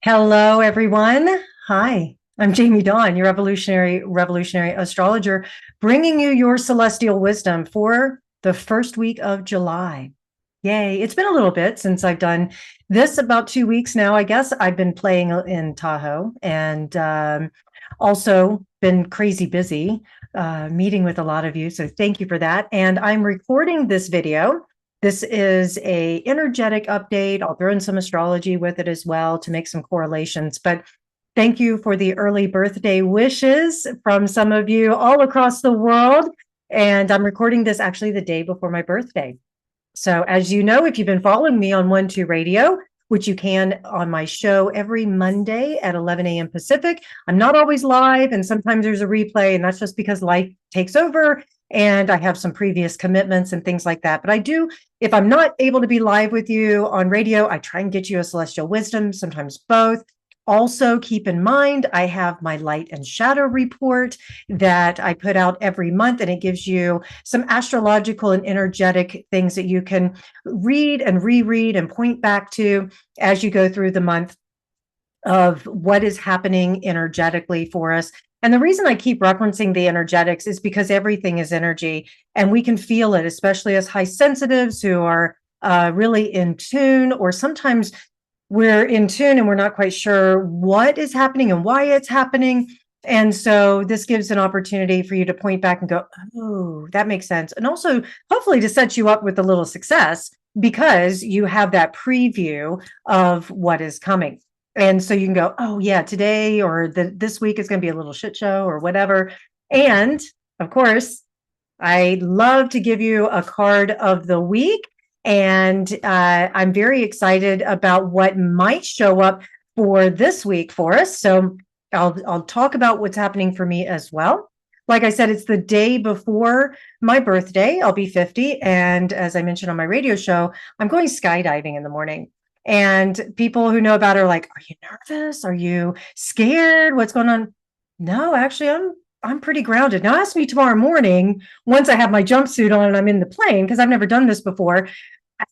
Hello, everyone. Hi, I'm Jamie Dawn, your revolutionary astrologer, bringing you your celestial wisdom for the first week of July. Yay. It's been a little bit since I've done this, about 2 weeks now. I guess I've been playing in Tahoe and also been crazy busy meeting with a lot of you. So thank you for that. And I'm recording this video. This is a energetic update. I'll throw in some astrology with it as well to make some correlations. But thank you for the early birthday wishes from some of you all across the world. And I'm recording this actually the day before my birthday. So as you know, if you've been following me on 1-2 Radio, which you can on my show every Monday at 11 a.m. Pacific, I'm not always live, and sometimes there's a replay, and that's just because life takes over and I have some previous commitments and things like that. But I do, if I'm not able to be live with you on radio, I try and get you a celestial wisdom, sometimes both. Also, keep in mind, I have my light and shadow report that I put out every month, and it gives you some astrological and energetic things that you can read and reread and point back to as you go through the month of what is happening energetically for us. And the reason I keep referencing the energetics is because everything is energy and we can feel it, especially as high sensitives who are really in tune, or sometimes we're in tune and we're not quite sure what is happening and why it's happening. And so this gives an opportunity for you to point back and go, oh, that makes sense. And also hopefully to set you up with a little success because you have that preview of what is coming. And so you can go, oh yeah, today or this week is going to be a little shit show or whatever. And of course, I love to give you a card of the week. And I'm very excited about what might show up for this week for us. So I'll talk about what's happening for me as well. Like I said, it's the day before my birthday. I'll be 50. And as I mentioned on my radio show, I'm going skydiving in the morning. And people who know about it are like, are you nervous? Are you scared? What's going on? No, actually, I'm pretty grounded. Now ask me tomorrow morning, once I have my jumpsuit on and I'm in the plane, because I've never done this before.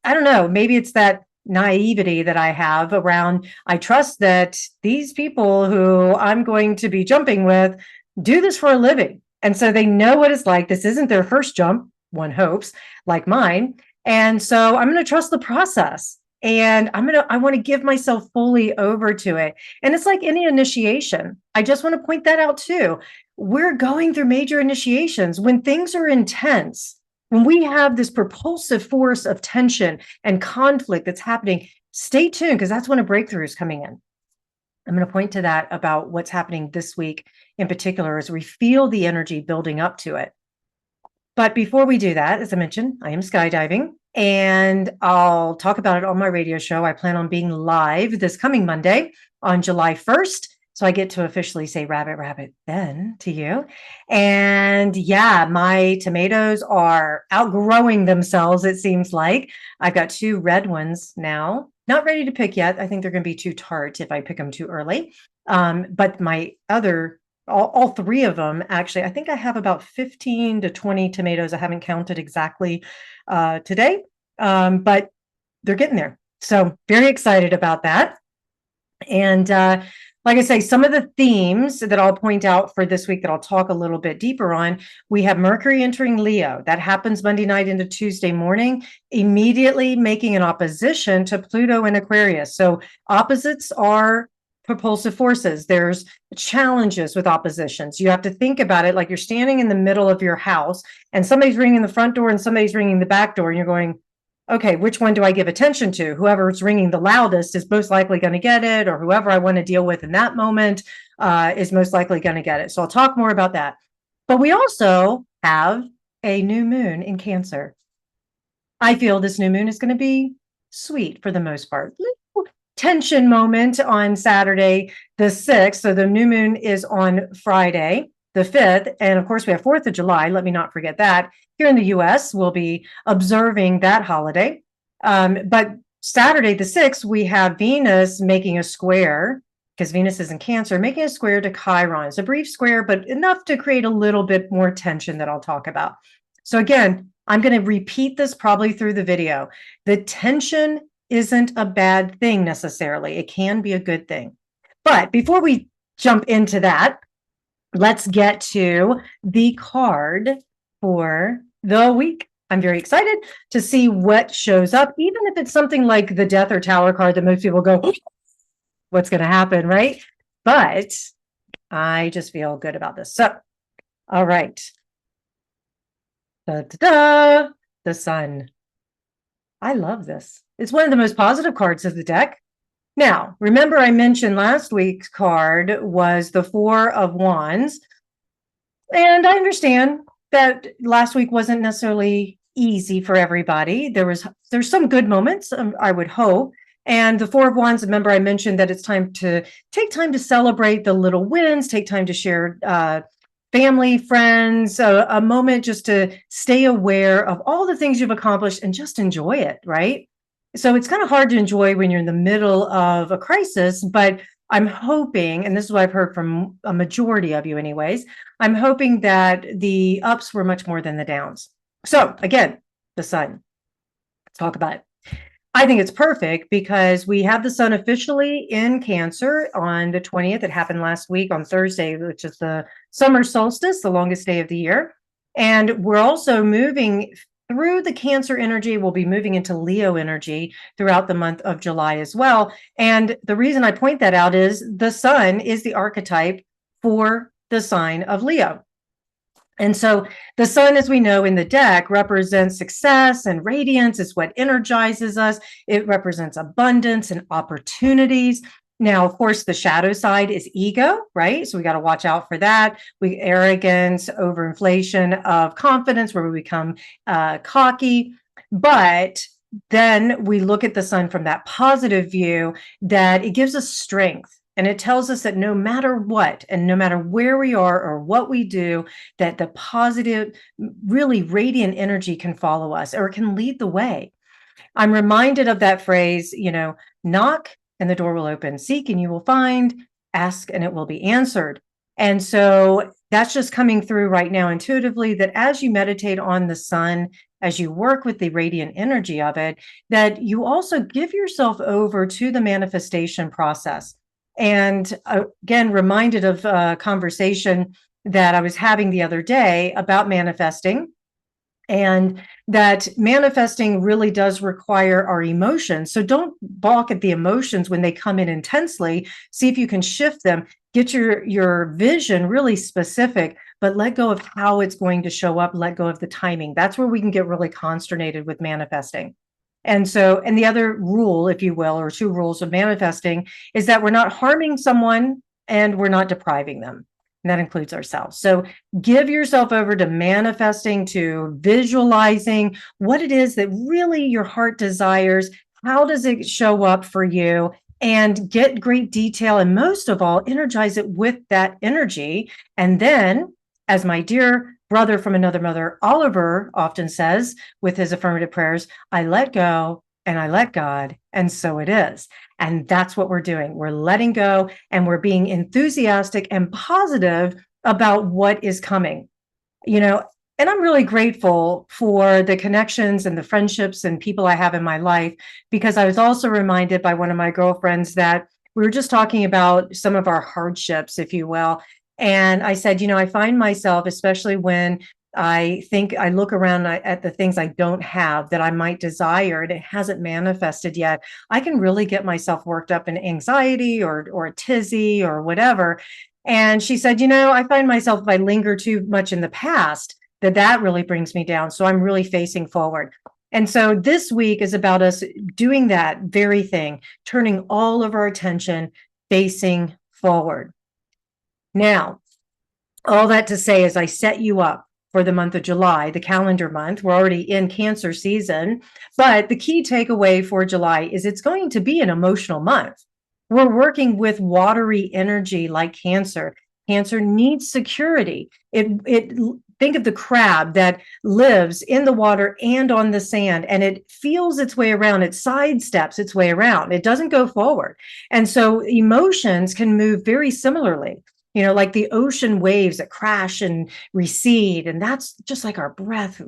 I don't know, maybe it's that naivety that I have around, I trust that these people who I'm going to be jumping with do this for a living. And so they know what it's like. This isn't their first jump, one hopes, like mine. And so I'm going to trust the process. And I want to give myself fully over to it. And it's like any initiation. I just want to point that out too. We're going through major initiations when things are intense. When we have this propulsive force of tension and conflict that's happening, stay tuned because that's when a breakthrough is coming in. I'm going to point to that about what's happening this week in particular as we feel the energy building up to it. But before we do that, as I mentioned, I am skydiving and I'll talk about it on my radio show. I plan on being live this coming Monday on July 1st. So I get to officially say rabbit, rabbit then to you. And yeah, my tomatoes are outgrowing themselves, it seems like. I've got 2 red ones now. Not ready to pick yet. I think they're going to be too tart if I pick them too early. But my other, all 3 of them, actually, I think I have about 15 to 20 tomatoes. I haven't counted exactly today, but they're getting there. So very excited about that. And like I say, some of the themes that I'll point out for this week that I'll talk a little bit deeper on, we have Mercury entering Leo. That happens Monday night into Tuesday morning, immediately making an opposition to Pluto in Aquarius. So opposites are propulsive forces. There's challenges with oppositions. You have to think about it like you're standing in the middle of your house and somebody's ringing the front door and somebody's ringing the back door, and you're going, okay, which one do I give attention to? Whoever's ringing the loudest is most likely going to get it, or whoever I want to deal with in that moment is most likely going to get it. So I'll talk more about that. But we also have a new moon in Cancer. I feel this new moon is going to be sweet for the most part. Little tension moment on Saturday, the 6th. So the new moon is on Friday, the 5th. And of course, we have 4th of July. Let me not forget that. Here in the US, we'll be observing that holiday. But Saturday, the 6th, we have Venus making a square, because Venus is in Cancer, making a square to Chiron. It's a brief square, but enough to create a little bit more tension that I'll talk about. So again, I'm going to repeat this probably through the video. The tension isn't a bad thing necessarily. It can be a good thing. But before we jump into that, let's get to the card for the week. I'm very excited to see what shows up, even if it's something like the Death or Tower card that most people go, what's going to happen, right? But I just feel good about this. So, all right. Da, da, da, the Sun. I love this. It's one of the most positive cards of the deck. Now, remember I mentioned last week's card was the Four of Wands. And I understand that last week wasn't necessarily easy for everybody. There's some good moments, I would hope. And the Four of Wands, remember I mentioned that it's time to take time to celebrate the little wins, take time to share family, friends, a moment just to stay aware of all the things you've accomplished and just enjoy it, right? So it's kind of hard to enjoy when you're in the middle of a crisis, but I'm hoping, and this is what I've heard from a majority of you anyways, I'm hoping that the ups were much more than the downs. So again, the Sun. Let's talk about it. I think it's perfect because we have the Sun officially in Cancer on the 20th. It happened last week on Thursday, which is the summer solstice, the longest day of the year. And we're also moving through the Cancer energy. We'll be moving into Leo energy throughout the month of July as well. And the reason I point that out is the Sun is the archetype for the sign of Leo. And so the Sun, as we know in the deck, represents success and radiance. It's what energizes us. It represents abundance and opportunities. Now, of course, the shadow side is ego, right? So we got to watch out for that. Arrogance, overinflation of confidence, where we become cocky. But then we look at the Sun from that positive view that it gives us strength. And it tells us that no matter what, and no matter where we are or what we do, that the positive, really radiant energy can follow us or can lead the way. I'm reminded of that phrase, knock and the door will open, seek and you will find, ask and it will be answered. And so that's just coming through right now intuitively, that as you meditate on the Sun, as you work with the radiant energy of it, that you also give yourself over to the manifestation process. And again, reminded of a conversation that I was having the other day about manifesting, and that manifesting really does require our emotions. So don't balk at the emotions when they come in intensely. See if you can shift them, get your vision really specific, but let go of how it's going to show up, let go of the timing. That's where we can get really consternated with manifesting. And so, and the other rule, if you will, or two rules of manifesting, is that we're not harming someone and we're not depriving them. And that includes ourselves. So give yourself over to manifesting, to visualizing what it is that really your heart desires. How does it show up for you? And get great detail. And most of all, energize it with that energy. And then, as my dear brother from another mother, Oliver, often says with his affirmative prayers, I let go and I let God, and so it is. And that's what we're doing. We're letting go and we're being enthusiastic and positive about what is coming. And I'm really grateful for the connections and the friendships and people I have in my life, because I was also reminded by one of my girlfriends that we were just talking about some of our hardships, if you will. And I said, I find myself, especially when I think I look around at the things I don't have that I might desire and it hasn't manifested yet, I can really get myself worked up in anxiety or a tizzy or whatever. And she said, I find myself, if I linger too much in the past, that really brings me down. So I'm really facing forward. And so this week is about us doing that very thing, turning all of our attention facing forward. Now, all that to say is I set you up for the month of July, the calendar month. We're already in Cancer season, but the key takeaway for July is it's going to be an emotional month. We're working with watery energy like Cancer. Cancer needs security. Think of the crab that lives in the water and on the sand, and it feels its way around. It sidesteps its way around. It doesn't go forward. And so emotions can move very similarly, like the ocean waves that crash and recede. And that's just like our breath,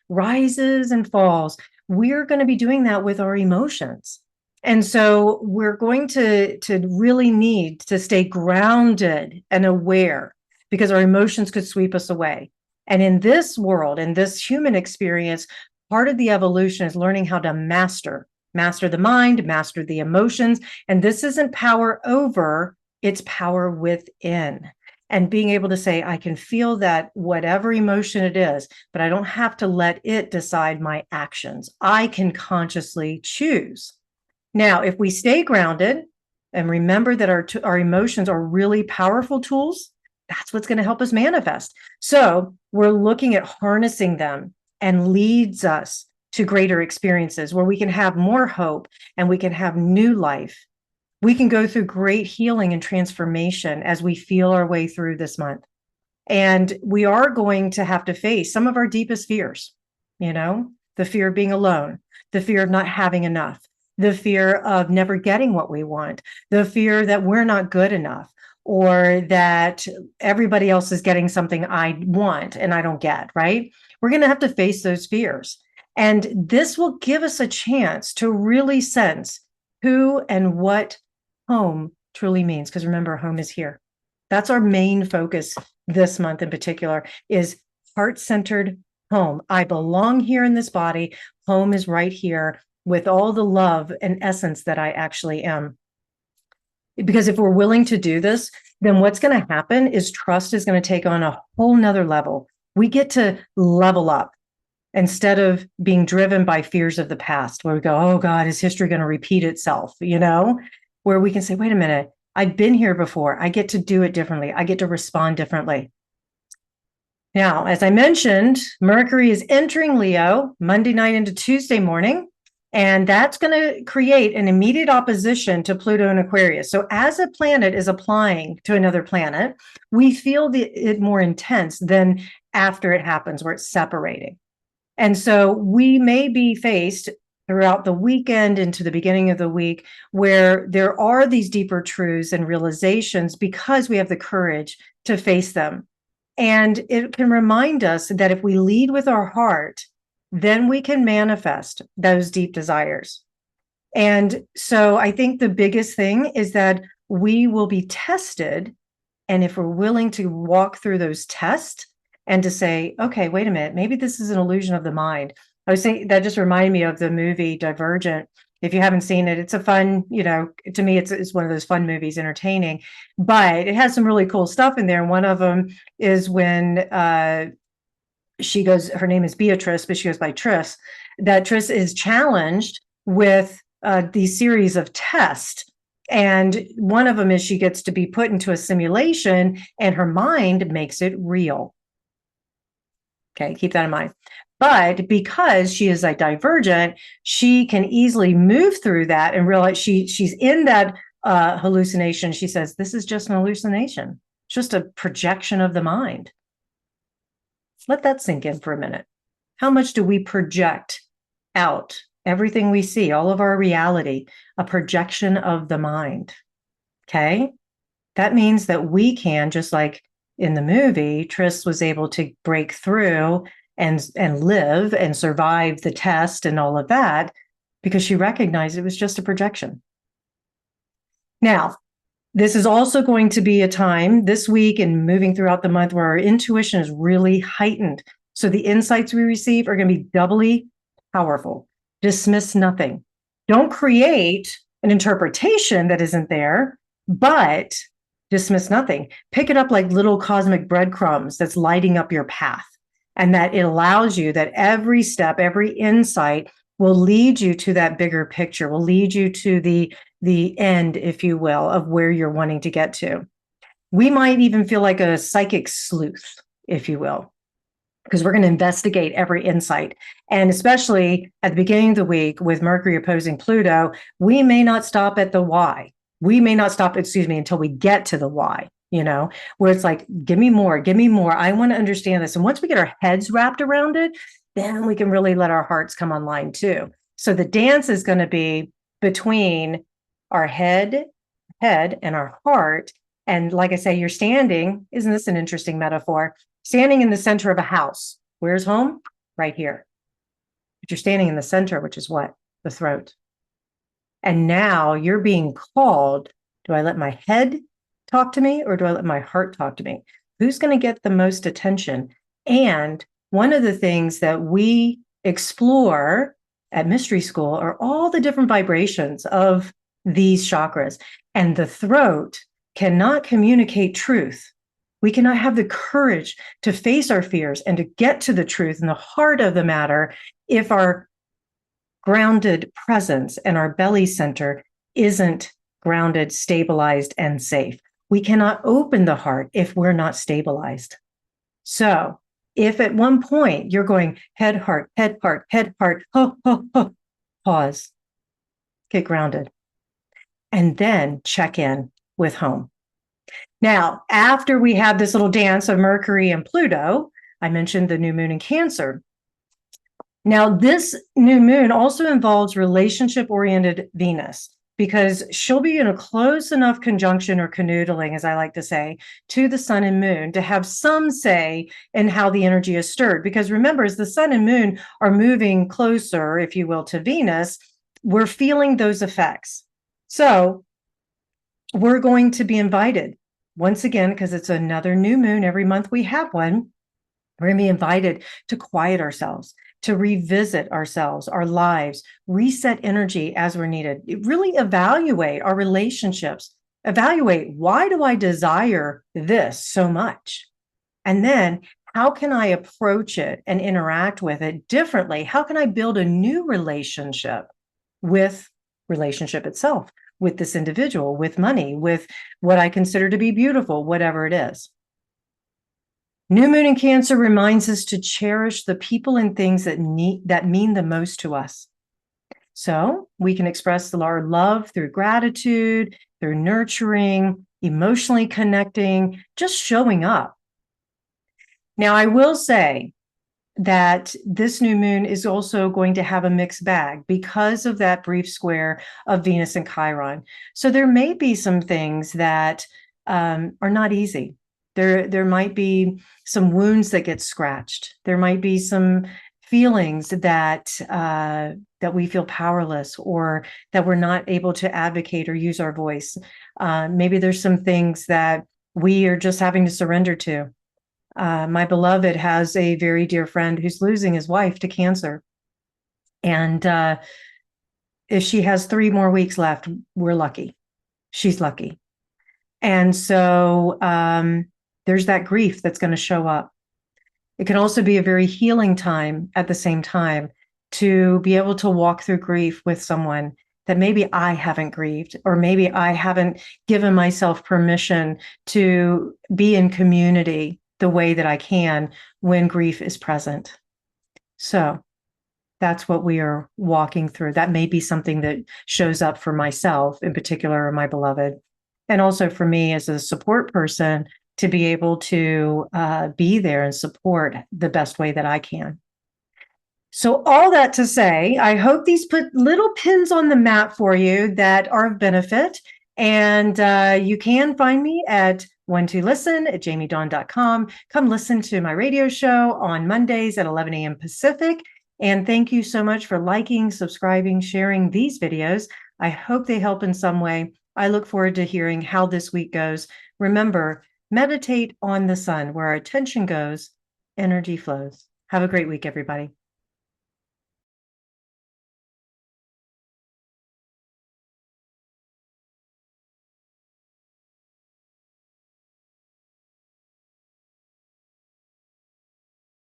rises and falls. we're going to be doing that with our emotions. And so we're going to really need to stay grounded and aware, because our emotions could sweep us away. And in this world, in this human experience, part of the evolution is learning how to master the mind, master the emotions. And this isn't power over, it's power within. And being able to say, I can feel that whatever emotion it is, but I don't have to let it decide my actions. I can consciously choose. Now, if we stay grounded and remember that our emotions are really powerful tools, that's what's going to help us manifest. So we're looking at harnessing them, and leads us to greater experiences where we can have more hope and we can have new life. We can go through great healing and transformation as we feel our way through this month. And we are going to have to face some of our deepest fears, the fear of being alone, the fear of not having enough, the fear of never getting what we want, the fear that we're not good enough, or that everybody else is getting something I want and I don't get, right? We're going to have to face those fears. And this will give us a chance to really sense who and what home truly means. Because remember, home is here. That's our main focus this month in particular, is heart-centered home. I belong here in this body. Home is right here with all the love and essence that I actually am. Because if we're willing to do this, then what's going to happen is trust is going to take on a whole nother level. We get to level up instead of being driven by fears of the past, where we go, oh God, is history going to repeat itself? Where we can say, wait a minute, I've been here before. I get to do it differently. I get to respond differently. Now, as I mentioned, Mercury is entering Leo Monday night into Tuesday morning, and that's going to create an immediate opposition to Pluto in Aquarius. So as a planet is applying to another planet, we feel it more intense than after it happens, where it's separating. And so we may be faced throughout the weekend into the beginning of the week where there are these deeper truths and realizations, because we have the courage to face them. And it can remind us that if we lead with our heart, then we can manifest those deep desires. And so I think the biggest thing is that we will be tested. And if we're willing to walk through those tests and to say, okay, wait a minute, maybe this is an illusion of the mind. I was saying that just reminded me of the movie Divergent. If you haven't seen it, it's a fun, to me, it's one of those fun movies, entertaining, but it has some really cool stuff in there. And one of them is when she goes, her name is Beatrice, but she goes by Triss, that Triss is challenged with these series of tests. And one of them is she gets to be put into a simulation and her mind makes it real. Okay, keep that in mind. But because she is a divergent, she can easily move through that and realize she's in that hallucination. She says, this is just an hallucination. It's just a projection of the mind. Let that sink in for a minute. How much do we project out? Everything we see, all of our reality, a projection of the mind. Okay? That means that we can, just like in the movie, Triss was able to break through and live and survive the test and all of that, because she recognized it was just a projection. Now, this is also going to be a time this week and moving throughout the month where our intuition is really heightened. So the insights we receive are going to be doubly powerful. Dismiss nothing. Don't create an interpretation that isn't there, but dismiss nothing. Pick it up like little cosmic breadcrumbs that's lighting up your path. And that it allows you that every step, every insight will lead you to that bigger picture, will lead you to the end, if you will, of where you're wanting to get to. We might even feel like a psychic sleuth, if you will, because we're going to investigate every insight. And especially at the beginning of the week with Mercury opposing Pluto, we may not stop at the why. We may not stop, until we get to the why, where it's like, give me more. I want to understand this. And once we get our heads wrapped around it, then we can really let our hearts come online too. So the dance is going to be between our head and our heart. And like I say, you're standing, isn't this an interesting metaphor? Standing in the center of a house. Where's home? Right here. but you're standing in the center, which is what? The throat. And now you're being called. Do I let my head talk to me or do I let my heart talk to me? Who's going to get the most attention? And one of the things that we explore at Mystery School are all the different vibrations of these chakras. And the throat cannot communicate truth. We cannot have the courage to face our fears and to get to the truth in the heart of the matter if our grounded presence and our belly center isn't grounded, stabilized, and safe. We cannot open the heart if we're not stabilized. So if at one point you're going head, heart, ho, ho, ho, pause, get grounded, and then check in with home. Now, after we have this little dance of Mercury and Pluto, I mentioned the new moon in Cancer. Now, this new moon also involves relationship-oriented Venus because she'll be in a close enough conjunction or canoodling, as I like to say, to the sun and moon to have some say in how the energy is stirred. Because remember, as the sun and moon are moving closer, if you will, to Venus, we're feeling those effects. So we're going to be invited once again, because it's another new moon. Every month we have one. We're going to be invited to quiet ourselves, to revisit ourselves, our lives, reset energy as we're needed, really evaluate our relationships, evaluate why do I desire this so much? And then how can I approach it and interact with it differently? How can I build a new relationship with relationship itself, with this individual, with money, with what I consider to be beautiful, whatever it is. New moon in Cancer reminds us to cherish the people and things that mean the most to us. So we can express our love through gratitude, through nurturing, emotionally connecting, just showing up. Now, I will say that this new moon is also going to have a mixed bag because of that brief square of Venus and Chiron. So there may be some things that are not easy. There might be some wounds that get scratched. There might be some feelings that that we feel powerless or that we're not able to advocate or use our voice. Maybe there's some things that we are just having to surrender to. My beloved has a very dear friend who's losing his wife to cancer. And if she has 3 more weeks left, we're lucky. She's lucky. And so there's that grief that's going to show up. It can also be a very healing time at the same time to be able to walk through grief with someone that maybe I haven't grieved, or maybe I haven't given myself permission to be in community the way that I can when grief is present. So that's what we are walking through. That may be something that shows up for myself in particular, or my beloved, and also for me as a support person to be able to be there and support the best way that I can. So all that to say, I hope these put little pins on the map for you that are of benefit. And you can find me at one2listen at jamiedawn.com. Come listen to my radio show on Mondays at 11 a.m. Pacific. And thank you so much for liking, subscribing, sharing these videos. I hope they help in some way. I look forward to hearing how this week goes. Remember, meditate on the sun. Where our attention goes, energy flows. Have a great week, everybody.